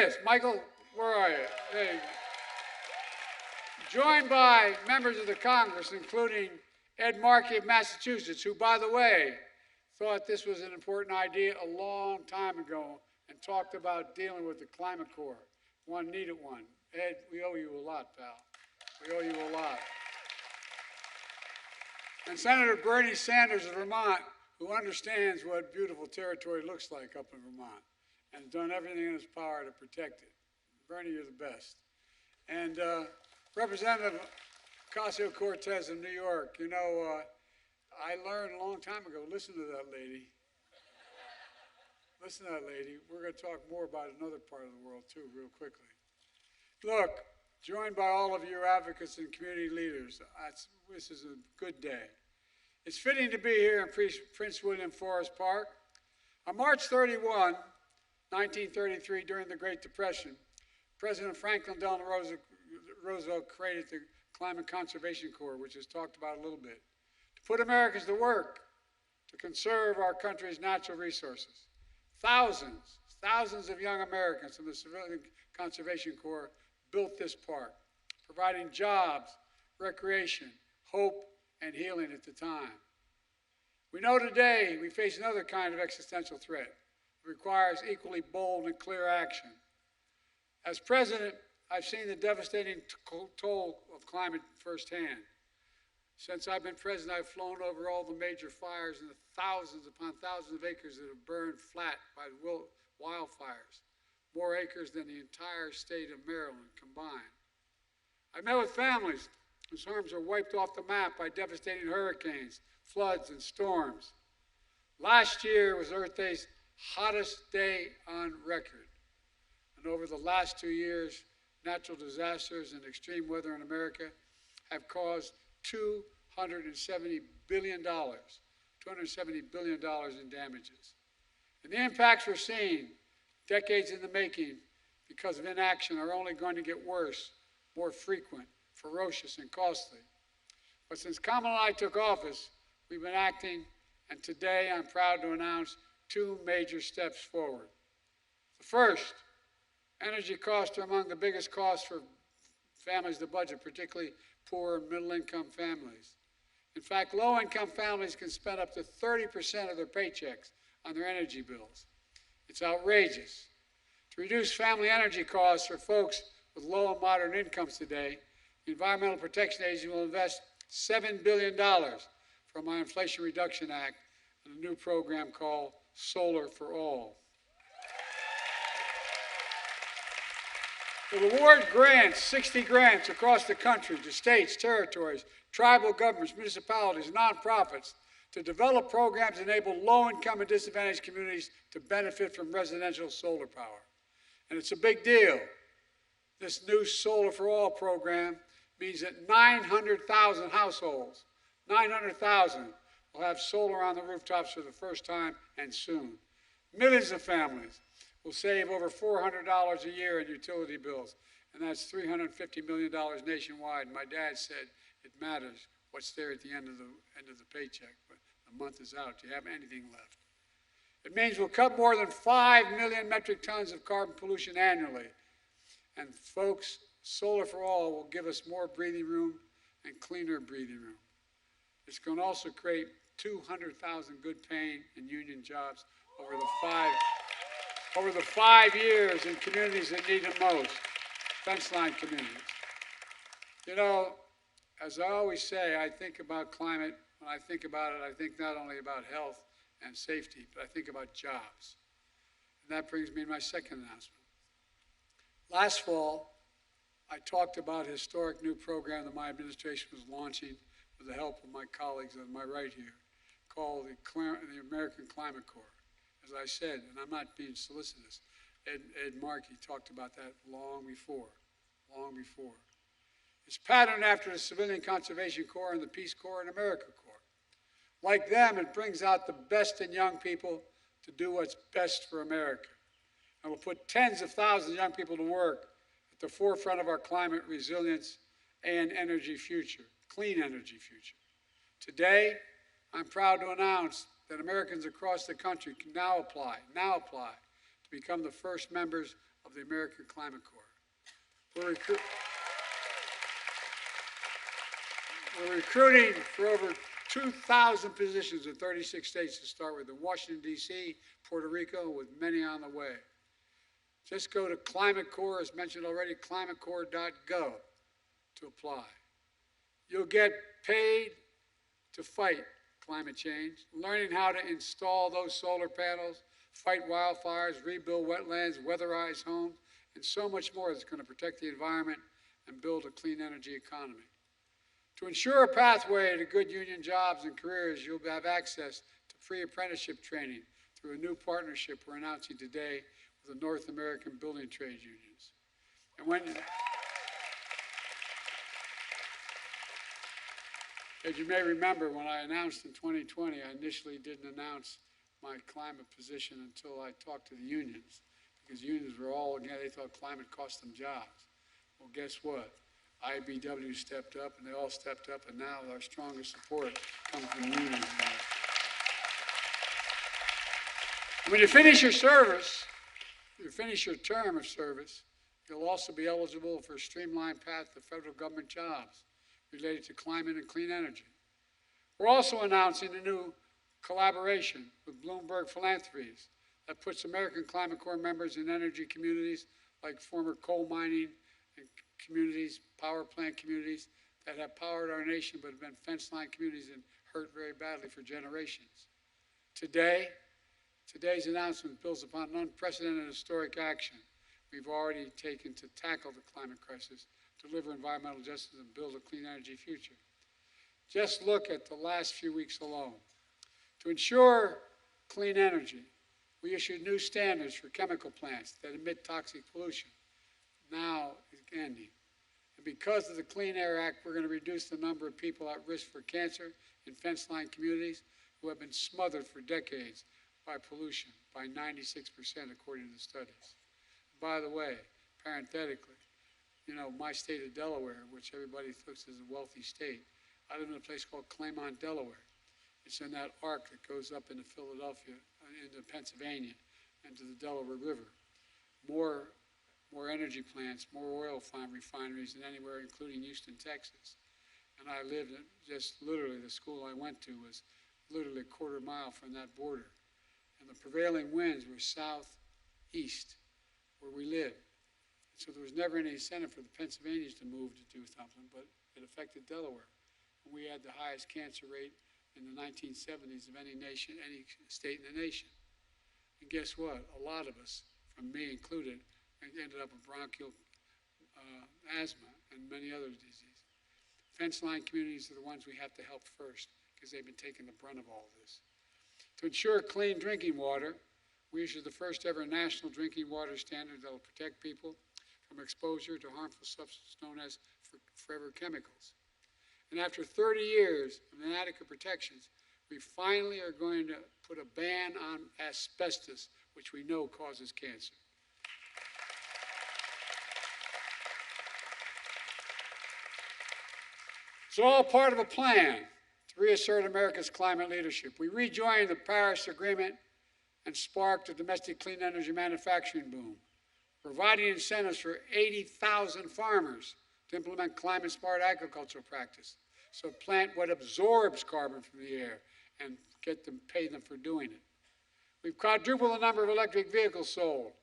is. Michael, where are you? Hey. Joined by members of the Congress, including Ed Markey of Massachusetts, who, by the way, thought this was an important idea a long time ago and talked about dealing with the climate core. One needed one. Ed, we owe you a lot, pal. We owe you a lot. And Senator Bernie Sanders of Vermont, who understands what beautiful territory looks like up in Vermont and has done everything in his power to protect it. Bernie, you're the best. And Representative Ocasio-Cortez of New York, you know, I learned a long time ago, listen to that lady. Listen to that lady. We're going to talk more about another part of the world, too, real quickly. Look, joined by all of you advocates and community leaders, this is a good day. It's fitting to be here in Prince William Forest Park. On March 31, 1933, during the Great Depression, President Franklin Delano Roosevelt created the Climate Conservation Corps, which is talked about a little bit, to put Americans to work to conserve our country's natural resources. Thousands of young Americans from the Civilian Conservation Corps built this park, providing jobs, recreation, hope, and healing at the time. We know today we face another kind of existential threat. It requires equally bold and clear action. As president, I've seen the devastating toll of climate firsthand. Since I've been president, I've flown over all the major fires and the thousands upon thousands of acres that have burned flat by wildfires, more acres than the entire state of Maryland combined. I met with families whose homes are wiped off the map by devastating hurricanes, floods, and storms. Last year was Earth Day's hottest day on record. And over the last 2 years, natural disasters and extreme weather in America have caused $270 billion in damages. And the impacts we're seeing, decades in the making, because of inaction, are only going to get worse, more frequent, ferocious, and costly. But since Kamala and I took office, we've been acting, and today I'm proud to announce 2 major steps forward. The first, energy costs are among the biggest costs for families to budget, particularly poor and middle-income families. In fact, low-income families can spend up to 30% of their paychecks on their energy bills. It's outrageous. To reduce family energy costs for folks with low and moderate incomes today, the Environmental Protection Agency will invest $7 billion from our Inflation Reduction Act in a new program called Solar for All. It will award grants, 60 grants across the country to states, territories, tribal governments, municipalities, nonprofits to develop programs that enable low-income and disadvantaged communities to benefit from residential solar power. And it's a big deal. This new Solar for All program means that 900,000 households, 900,000, will have solar on the rooftops for the first time and soon. Millions of families will save over $400 a year in utility bills, and that's $350 million nationwide. My dad said it matters what's there at the end of the paycheck, but the month is out. Do you have anything left? It means we'll cut more than 5 million metric tons of carbon pollution annually. And folks, Solar for All will give us more breathing room and cleaner breathing room. It's going to also create 200,000 good-paying and union jobs over the 5 years in communities that need it most, fence line communities. You know, as I always say, I think about climate. When I think about it, I think not only about health and safety, but I think about jobs. And that brings me to my second announcement. Last fall, I talked about a historic new program that my administration was launching with the help of my colleagues on my right here, called the American Climate Corps. As I said, and I'm not being solicitous, Ed Markey talked about that long before. It's patterned after the Civilian Conservation Corps and the Peace Corps and AmeriCorps. Like them, it brings out the best in young people to do what's best for America. And will put tens of thousands of young people to work at the forefront of our climate resilience and energy future, clean energy future. Today, I'm proud to announce that Americans across the country can now apply to become the first members of the American Climate Corps. We're recruiting for over 2,000 positions in 36 states to start with in Washington, D.C., Puerto Rico, with many on the way. Just go to Climate Corps, as mentioned already, climatecorps.gov to apply. You'll get paid to fight climate change, learning how to install those solar panels, fight wildfires, rebuild wetlands, weatherize homes, and so much more that's going to protect the environment and build a clean energy economy. To ensure a pathway to good union jobs and careers, you'll have access to free apprenticeship training through a new partnership we're announcing today with the North American Building Trade Unions. And as you may remember, when I announced in 2020, I initially didn't announce my climate position until I talked to the unions, because unions were all, again, they thought climate cost them jobs. Well, guess what? IBW stepped up, and they all stepped up, and now our strongest support comes from unions. When you finish your service, you finish your term of service, you'll also be eligible for a streamlined path to federal government jobs related to climate and clean energy. We're also announcing a new collaboration with Bloomberg Philanthropies that puts American Climate Corps members in energy communities like former coal mining and communities, power plant communities that have powered our nation but have been fence line communities and hurt very badly for generations. Today's announcement builds upon an unprecedented historic action we've already taken to tackle the climate crisis, deliver environmental justice, and build a clean energy future. Just look at the last few weeks alone. To ensure clean energy, we issued new standards for chemical plants that emit toxic pollution. Now it's ending. And because of the Clean Air Act, we're going to reduce the number of people at risk for cancer in fence-line communities who have been smothered for decades by pollution by 96%, according to the studies. By the way, parenthetically, you know, my state of Delaware, which everybody thinks is a wealthy state, I live in a place called Claymont, Delaware. It's in that arc that goes up into Philadelphia, into Pennsylvania, and to the Delaware River. More energy plants, more oil refineries than anywhere, including Houston, Texas. And I lived in just literally, the school I went to was literally a quarter mile from that border. And the prevailing winds were southeast, where we lived. So there was never any incentive for the Pennsylvanians to move to do something, but it affected Delaware. And we had the highest cancer rate in the 1970s of any nation, any state in the nation. And guess what? A lot of us, from me included, ended up with bronchial asthma and many other diseases. Fence line communities are the ones we have to help first because they've been taking the brunt of all of this. To ensure clean drinking water, we issued the first ever national drinking water standard that will protect people from exposure to harmful substances known as forever chemicals. And after 30 years of inadequate protections, we finally are going to put a ban on asbestos, which we know causes cancer. It's all part of a plan to reassert America's climate leadership. We rejoined the Paris Agreement and sparked a domestic clean energy manufacturing boom, providing incentives for 80,000 farmers to implement climate-smart agricultural practice. So plant what absorbs carbon from the air and pay them for doing it. We've quadrupled the number of electric vehicles sold,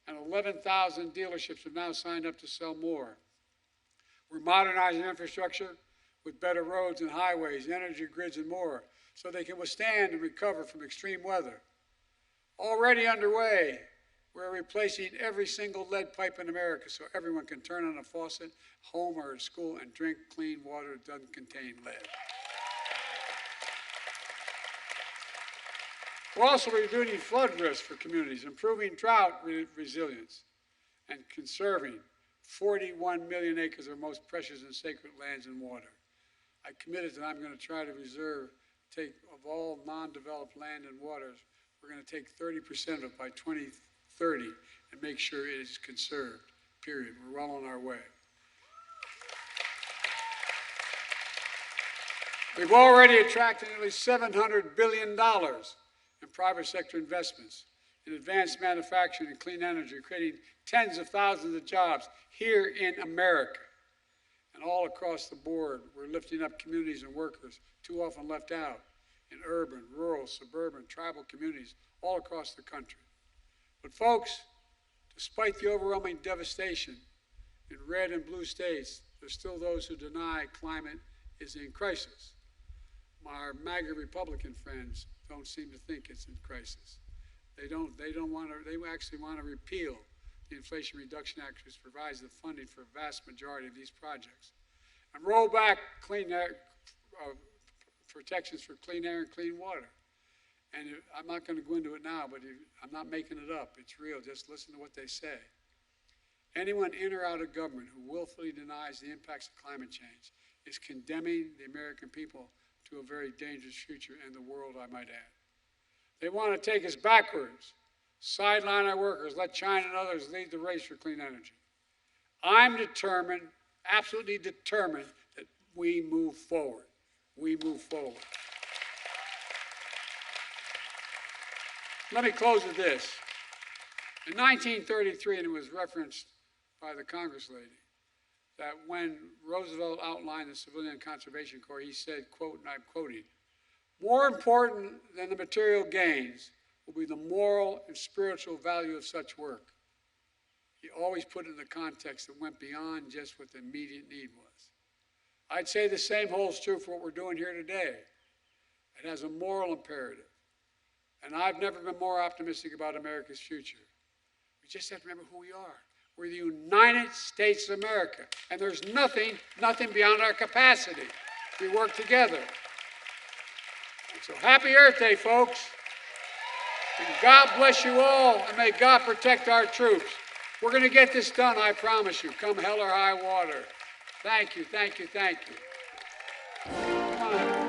and 11,000 dealerships have now signed up to sell more. We're modernizing infrastructure with better roads and highways, energy grids, and more, so they can withstand and recover from extreme weather. Already underway, we're replacing every single lead pipe in America so everyone can turn on a faucet, home or at school, and drink clean water that doesn't contain lead. We're also reducing flood risk for communities, improving drought resilience, and conserving 41 million acres of our most precious and sacred lands and water. I committed that I'm going to try to take of all non-developed land and waters, we're going to take 30% of it by 2030 and make sure it is conserved, period. We're well on our way. We've already attracted nearly $700 billion in private sector investments, in advanced manufacturing and clean energy, creating tens of thousands of jobs here in America. And all across the board, we're lifting up communities and workers too often left out in urban, rural, suburban, tribal communities all across the country. But folks, despite the overwhelming devastation in red and blue states, there's still those who deny climate is in crisis. My MAGA Republican friends don't seem to think it's in crisis. They actually want to repeal the Inflation Reduction Act, which provides the funding for a vast majority of these projects, and roll back clean air, protections for clean air and clean water. And I'm not going to go into it now, but I'm not making it up. It's real. Just listen to what they say. Anyone in or out of government who willfully denies the impacts of climate change is condemning the American people to a very dangerous future, and the world, I might add. They want to take us backwards, sideline our workers, let China and others lead the race for clean energy. I'm determined, absolutely determined, that we move forward. We move forward. Let me close with this. In 1933, and it was referenced by the Congress lady, that when Roosevelt outlined the Civilian Conservation Corps, he said, quote, and I'm quoting, "More important than the material gains will be the moral and spiritual value of such work." He always put it in the context that went beyond just what the immediate need was. I'd say the same holds true for what we're doing here today. It has a moral imperative. And I've never been more optimistic about America's future. We just have to remember who we are. We're the United States of America. And there's nothing beyond our capacity. We work together. So happy Earth Day, folks. And God bless you all, and may God protect our troops. We're going to get this done, I promise you, come hell or high water. Thank you, thank you, thank you. Come on.